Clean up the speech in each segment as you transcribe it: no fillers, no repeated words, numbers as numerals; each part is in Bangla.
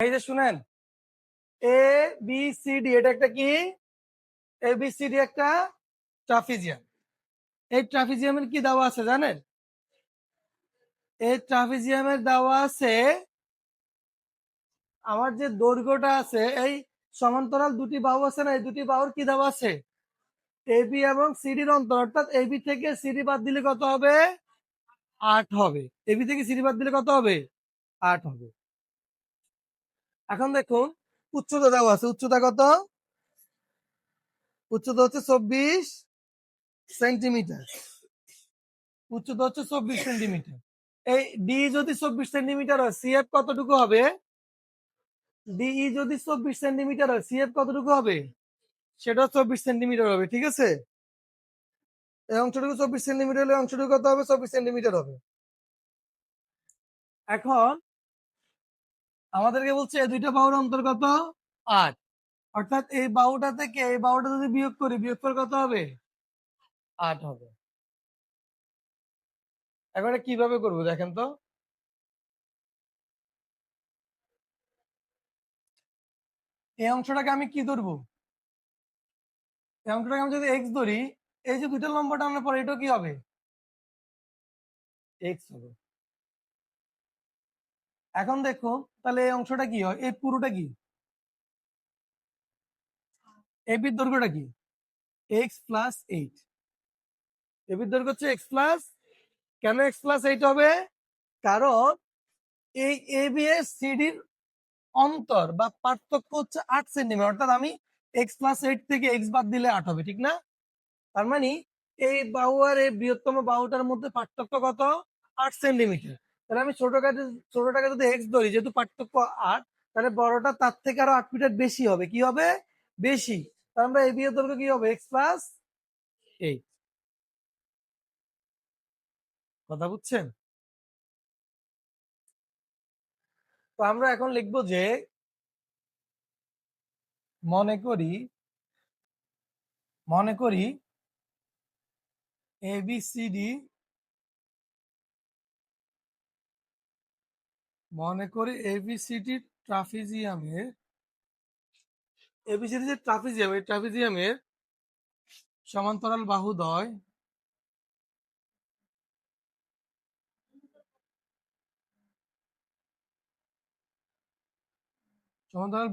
এই যে শুনেন, এ বি সি ডি এটা একটা কি? এ বি সি ডি একটা ট্রাপিজিয়াম। এই ট্রাপিজিয়ামের কি দেওয়া আছে জানেন? এই ট্রাপিজিয়ামের দেওয়া আছে আমার যে দৈর্ঘ্যটা আছে, এই সমান্তরাল দুটি বাহু আছে না, এই দুটি বাহুর কি দেওয়া আছে? এ বি এবং সিডির অন্তর, অর্থাৎ এ বি থেকে সিডি বাদ দিলে কত হবে? 8 হবে। এ বি থেকে সিডি বাদ দিলে কত হবে? 8 হবে। এখন দেখুন, উচ্চতা দেওয়া আছে। উচ্চতা কত? উচ্চতা হচ্ছে 24 সেন্টিমিটার। উচ্চতা হচ্ছে 24 সেন্টিমিটার। এই ডি যদি 24 সেন্টিমিটার হয়, সিএফ কতটুকু হবে? ডিই যদি 24 সেন্টিমিটার হয়, সিএফ কতটুকু হবে? সেটা 24 সেন্টিমিটার হবে। ঠিক আছে, এই অংশটুকু 24 সেন্টিমিটার হলে অংশটুকু কত হবে? 24 সেন্টিমিটার হবে। এখন আমাদেরকে বলছে এই দুইটা বাহুর অন্তর কত? 8। অর্থাৎ এই বাহুটা থেকে এই বাহুটা যদি বিয়োগ করি, বিয়োগফল কত হবে? 8 হবে। এখন এটা কিভাবে করবো দেখেন তো। এই অংশটাকে আমি কি ধরবো? এই অংশটাকে আমি যদি এক্স ধরি, এই যে দুইটা লম্বা টানার পরে এটা কি হবে? এক্স হবে। এখন দেখো, তাহলে এই অংশটা কি হয়? এই পুরোটা কি? এবির দৈর্ঘ্যটা কি? X plus 8। এবির দৈর্ঘ্য হচ্ছে এক্স প্লাস। কেন এক্স প্লাস 8 হবে? কারণ এই এবি এর সিডির অন্তর বা পার্থক্য হচ্ছে 8 সেন্টিমিটার। অর্থাৎ আমি এক্স প্লাস 8 থেকে এক্স বাদ দিলে 8 হবে, ঠিক না? তার মানে এই বাহু আর এই বৃহত্তম বাহুটার মধ্যে পার্থক্য কত? 8 সেন্টিমিটার। তাহলে আমি ছোটটাকে যদি এক্স ধরি, যেহেতু পার্থক্য 8, তাহলে বড়টা তার থেকে আরো 8 মিটার বেশি হবে। কি হবে? বেশি। তাহলে আমরা এবি এর দৈর্ঘ্য কি হবে? X plus 8। কথা বুঝছেন? তো আমরা এখন লিখবো যে মনে করি মনে করি এবিসিডি মনে করি এবিসিডি ট্রাপিজিয়ামের এবিসিডি যে ট্রাপিজিয়াম, এই ট্রাপিজিয়ামের সমান্তরাল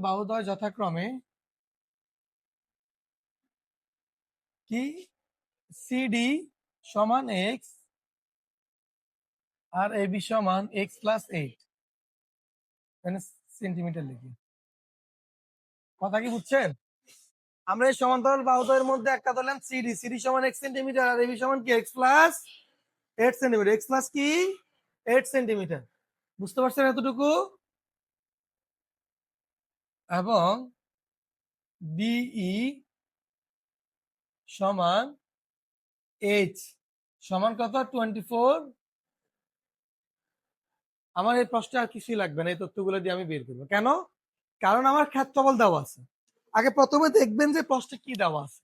বাহুদ্বয় যথাক্রমে কি? সিডি সমান এক্স আর এবি সমান এক্স প্লাস 8। এখানে সেন্টিমিটার লিখি। কথা কি বুঝছেন? আমরা এই সমান্তরাল বাহুদ্বয়ের মধ্যে একটা ধরলাম সিডি। সিডি সমান এক্স সেন্টিমিটার আর এবি সমান কি? X plus 8 centimetre. X plus কি? 8 সেন্টিমিটার। বুঝতে পারছেন এতটুকু? এবং বিই সমান এইচ সমান কত? 24। আমার এই প্রশ্নে আর কিছুই লাগবে না, এই তথ্যগুলো দিয়ে আমি বের করবো। কেন? কারণ আমার ক্ষেত্রফল দেওয়া আছে। আগে প্রথমে দেখবেন যে প্রশ্নে কি দেওয়া আছে।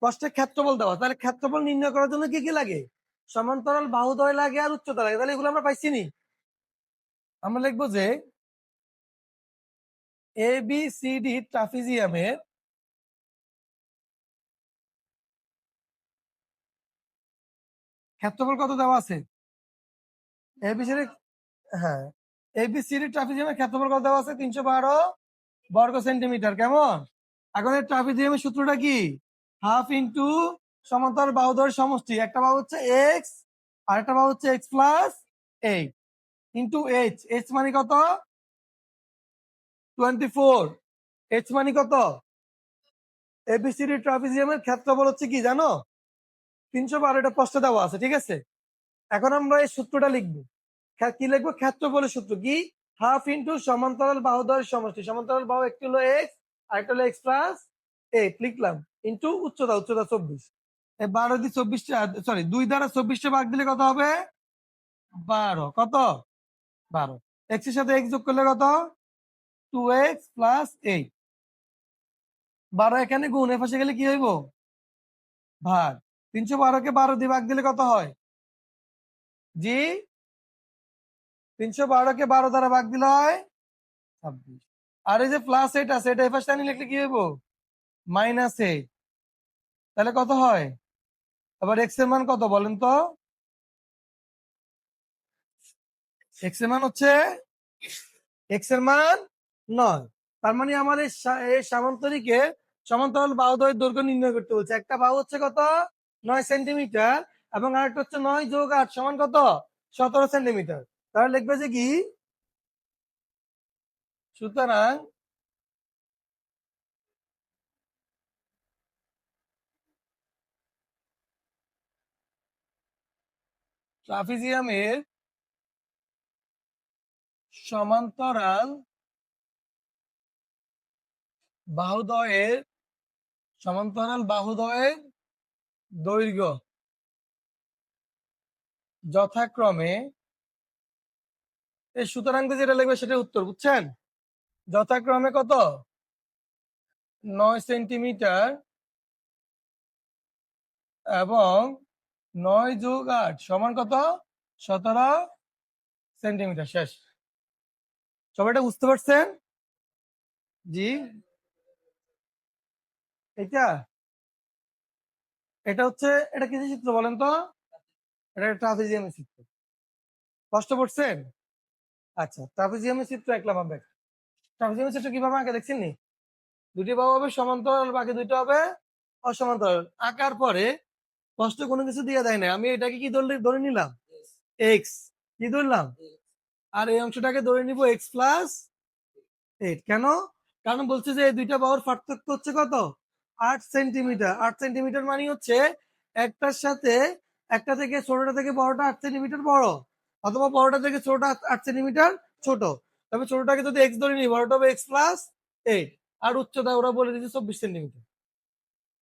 প্রশ্নে ক্ষেত্রফল দেওয়া, তাহলে ক্ষেত্রফল নির্ণয় করার জন্য কি কি লাগে? সমান্তরাল বাহুদ্বয় লাগে আর উচ্চতা লাগে। তাহলে এগুলো আমরা পাইছি নি। আমরা লিখবো যে এ বি সি ডি ট্রাপিজিয়ামের ক্ষেত্রফল কত দেওয়া আছে? এবিসিডি, হ্যাঁ, এবিসিডি ট্রাপিজিয়ামের ক্ষেত্রফল কত দেওয়া আছে? 312 বর্গ সেন্টিমিটার। কেমন? এখন এই ট্রাপিজিয়ামের সূত্রটা কি? হাফ ইন্টু সমান্তরাল বাহুদ্বয়ের সমষ্টি। একটা বাহু হচ্ছে এক্স আর একটা বাহু হচ্ছে x plus 8 into H. H মানে কত? 24। এইচ মানে কত? এবিসিডি ট্রাপিজিয়ামের ক্ষেত্রফল হচ্ছে কি জানো? 312। এটা প্রশ্ন দেওয়া আছে, ঠিক আছে? এখন আমরা এই সূত্রটা লিখবো। কি লিখবো? ক্ষেত্রফলের সূত্র কি? হাফ ইন্টু সমান্তরাল বাহুদ্বয়ের সমষ্টি। সমান্তরাল বাহু একটি হলো এক্স আর একটা হলো এক্স প্লাস 8 লিখলাম, ইন্টু উচ্চতা। উচ্চতা 24। 12 দিয়ে 24টা, সরি 2 দ্বারা 24টা ভাগ দিলে কত হবে? 12। কত? 12। এক্স এর সাথে এক্স যোগ করলে কত? 2x plus 8। 12 এখানে গুণ, এ পাশে গেলে কি হইব? ভাগ। 312 কে 12 দিয়ে ভাগ দিলে কত হয়? জি, 312 কে 12 দ্বারা ভাগ দিলে হয় 26। আর এই যে +8 আছে, এটা এই পাশে আনি লিখলে কি হইব? -8। তাহলে কত হয়? আবার x এর মান কত বলেন তো? x এর মান হচ্ছে x এর মান 9। তার মানে আমার এই সামান্তরিকে সমান্তরাল বাহুদ্বয়ের দৈর্ঘ্য নির্ণয় করতে বলছে। একটা বাহু হচ্ছে কত? 9 সেন্টিমিটার, এবং আরেকটা হচ্ছে 9 যোগ 8 সমান কত? 17 সেন্টিমিটার। তাহলে লিখবে যে কি? সুতরাং ট্রাপিজিয়ামের সমান্তরাল বাহুদ্বয়ের দৈর্ঘ্য যথাক্রমে, এই সুতরাং দিয়ে যেটা লিখবে সেটা উত্তর, বুঝছেন? যথাক্রমে কত? 9 সেন্টিমিটার এবং 9 যোগ 8 সমান কত? 17 সেন্টিমিটার। শেষ। সবাই এটা বুঝতে পারছেন? জি। এটা এটা হচ্ছে, এটা কিসের চিত্র বলেন তো? এটা ট্রাপিজিয়ামের চিত্র। কষ্ট পড়ছেন? আচ্ছা, ট্রাপিজিয়ামের চিত্র একলাম আমরা। ট্রাপিজিয়ামের চিত্র কিভাবে আঁকে দেখছেন নি? দুটি বাহু হবে সমান্তরাল, বাকি দুইটা হবে অসমান্তরাল। আঁকার পরে কষ্ট কোনো কিছু দিয়ে দেয় না, আমি এটাকে কি ধরে নিলাম? এক্স। কি ধরলাম? আর এই অংশটাকে ধরে নিব x+8। কেন? কারণ বলছে যে এই দুইটা বাহুর পার্থক্য হচ্ছে কত? 8 সেন্টিমিটার। 8 সেন্টিমিটার মানে হচ্ছে একটার সাথে, একটা থেকে ছোটটা থেকে বড়টা 8 সেন্টিমিটার বড়, অথবা বড়টা থেকে ছোটটা 8 সেন্টিমিটার ছোট। তবে ছোটটাকে যদি এক্স ধরে নিই, বড়টা হবে x+8। আর উচ্চতা ওরা বলে দিচ্ছে 24 সেন্টিমিটার।